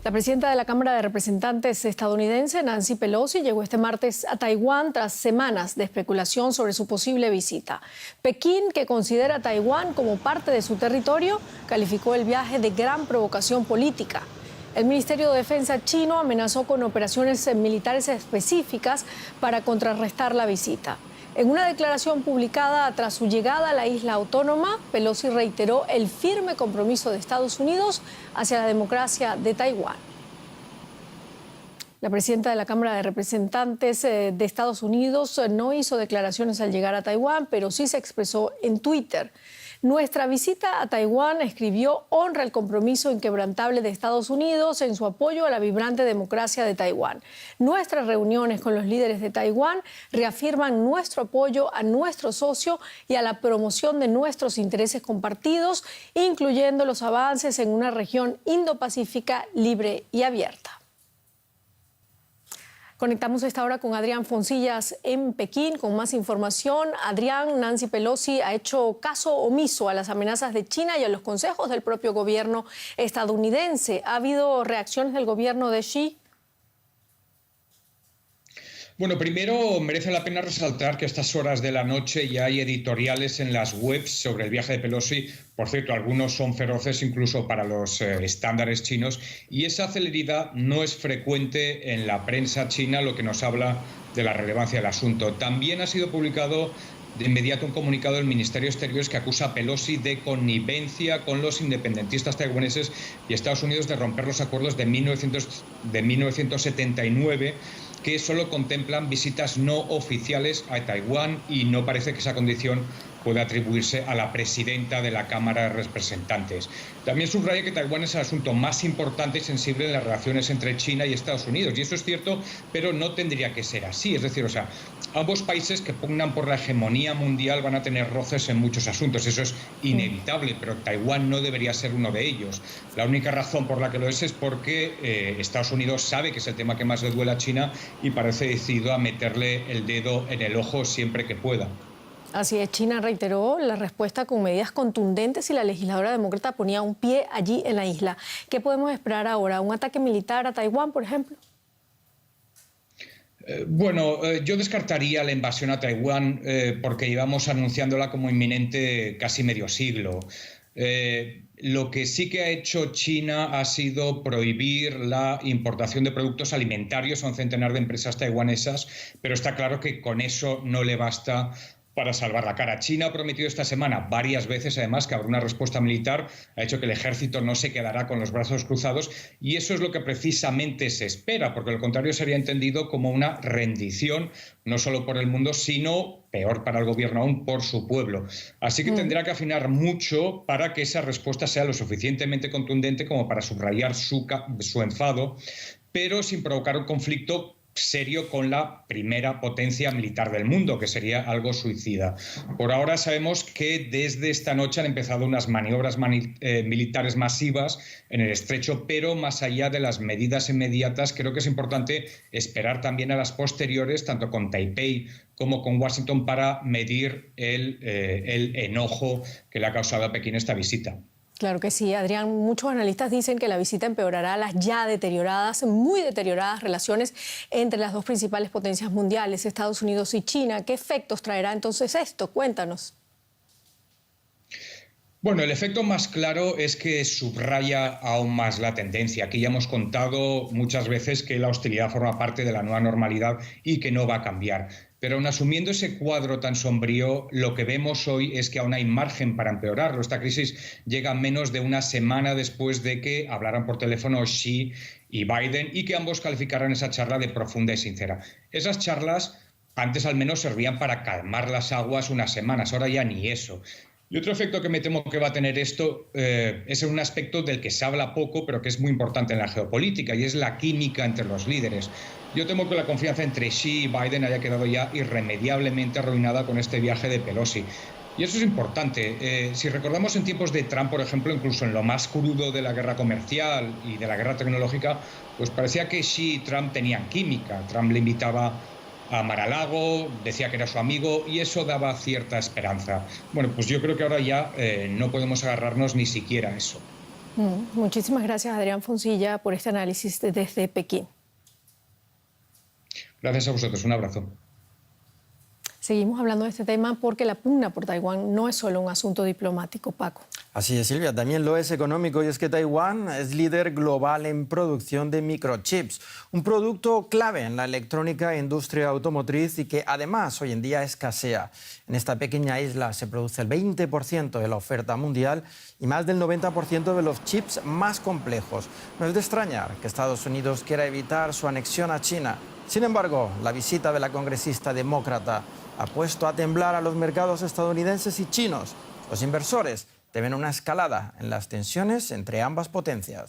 La presidenta de la Cámara de Representantes estadounidense, Nancy Pelosi, llegó este martes a Taiwán tras semanas de especulación sobre su posible visita. Pekín, que considera a Taiwán como parte de su territorio, calificó el viaje de gran provocación política. El Ministerio de Defensa chino amenazó con operaciones militares específicas para contrarrestar la visita. En una declaración publicada tras su llegada a la isla autónoma, Pelosi reiteró el firme compromiso de Estados Unidos hacia la democracia de Taiwán. La presidenta de la Cámara de Representantes de Estados Unidos no hizo declaraciones al llegar a Taiwán, pero sí se expresó en Twitter. Nuestra visita a Taiwán, escribió, honra el compromiso inquebrantable de Estados Unidos en su apoyo a la vibrante democracia de Taiwán. Nuestras reuniones con los líderes de Taiwán reafirman nuestro apoyo a nuestro socio y a la promoción de nuestros intereses compartidos, incluyendo los avances en una región Indo-Pacífica libre y abierta. Conectamos a esta hora con Adrián Foncillas en Pekín con más información. Adrián, Nancy Pelosi ha hecho caso omiso a las amenazas de China y a los consejos del propio gobierno estadounidense. ¿Ha habido reacciones del gobierno de Xi? Bueno, primero merece la pena resaltar que a estas horas de la noche ya hay editoriales en las webs sobre el viaje de Pelosi. Por cierto, algunos son feroces incluso para los estándares chinos, y esa celeridad no es frecuente en la prensa china, lo que nos habla de la relevancia del asunto. También ha sido publicado de inmediato un comunicado del Ministerio de Exteriores que acusa a Pelosi de connivencia con los independentistas taiwaneses y Estados Unidos de romper los acuerdos de 1979, que solo contemplan visitas no oficiales a Taiwán, y no parece que esa condición pueda atribuirse a la presidenta de la Cámara de Representantes. También subraya que Taiwán es el asunto más importante y sensible en las relaciones entre China y Estados Unidos, y eso es cierto, pero no tendría que ser así. Es decir, ambos países que pugnan por la hegemonía mundial van a tener roces en muchos asuntos, eso es inevitable, pero Taiwán no debería ser uno de ellos. La única razón por la que lo es porque Estados Unidos sabe que es el tema que más le duele a China y parece decidido a meterle el dedo en el ojo siempre que pueda. Así es, China reiteró la respuesta con medidas contundentes y la legisladora demócrata ponía un pie allí en la isla. ¿Qué podemos esperar ahora? ¿Un ataque militar a Taiwán, por ejemplo? Yo descartaría la invasión a Taiwán porque llevamos anunciándola como inminente casi medio siglo. Lo que sí que ha hecho China ha sido prohibir la importación de productos alimentarios a un centenar de empresas taiwanesas, pero está claro que con eso no le basta para salvar la cara. China ha prometido esta semana varias veces, además, que habrá una respuesta militar. Ha hecho que el ejército no se quedará con los brazos cruzados, y eso es lo que precisamente se espera, porque lo contrario sería entendido como una rendición, no solo por el mundo, sino, peor para el gobierno aún, por su pueblo. Así que tendrá que afinar mucho para que esa respuesta sea lo suficientemente contundente como para subrayar su enfado, pero sin provocar un conflicto serio con la primera potencia militar del mundo, que sería algo suicida. Por ahora sabemos que desde esta noche han empezado unas maniobras militares masivas en el estrecho, pero más allá de las medidas inmediatas, creo que es importante esperar también a las posteriores, tanto con Taipei como con Washington, para medir el enojo que le ha causado a Pekín esta visita. Claro que sí, Adrián. Muchos analistas dicen que la visita empeorará las ya deterioradas, muy deterioradas relaciones entre las dos principales potencias mundiales, Estados Unidos y China. ¿Qué efectos traerá entonces esto? Cuéntanos. Bueno, el efecto más claro es que subraya aún más la tendencia. Aquí ya hemos contado muchas veces que la hostilidad forma parte de la nueva normalidad y que no va a cambiar. Pero aun asumiendo ese cuadro tan sombrío, lo que vemos hoy es que aún hay margen para empeorarlo. Esta crisis llega menos de una semana después de que hablaran por teléfono Xi y Biden y que ambos calificaran esa charla de profunda y sincera. Esas charlas antes al menos servían para calmar las aguas unas semanas, ahora ya ni eso. Y otro efecto que me temo que va a tener esto es un aspecto del que se habla poco, pero que es muy importante en la geopolítica, y es la química entre los líderes. Yo temo que la confianza entre Xi y Biden haya quedado ya irremediablemente arruinada con este viaje de Pelosi. Y eso es importante. Si recordamos en tiempos de Trump, por ejemplo, incluso en lo más crudo de la guerra comercial y de la guerra tecnológica, pues parecía que Xi y Trump tenían química. Trump le invitaba a Mar-a-Lago, decía que era su amigo, y eso daba cierta esperanza. Bueno, pues yo creo que ahora ya no podemos agarrarnos ni siquiera a eso. Muchísimas gracias, Adrián Foncilla, por este análisis desde Pekín. Gracias a vosotros. Un abrazo. Seguimos hablando de este tema porque la pugna por Taiwán no es solo un asunto diplomático, Paco. Así es, Silvia, también lo es económico, y es que Taiwán es líder global en producción de microchips, un producto clave en la electrónica e industria automotriz y que además hoy en día escasea. En esta pequeña isla se produce el 20% de la oferta mundial y más del 90% de los chips más complejos. No es de extrañar que Estados Unidos quiera evitar su anexión a China. Sin embargo, la visita de la congresista demócrata ha puesto a temblar a los mercados estadounidenses y chinos. Los inversores temen una escalada en las tensiones entre ambas potencias.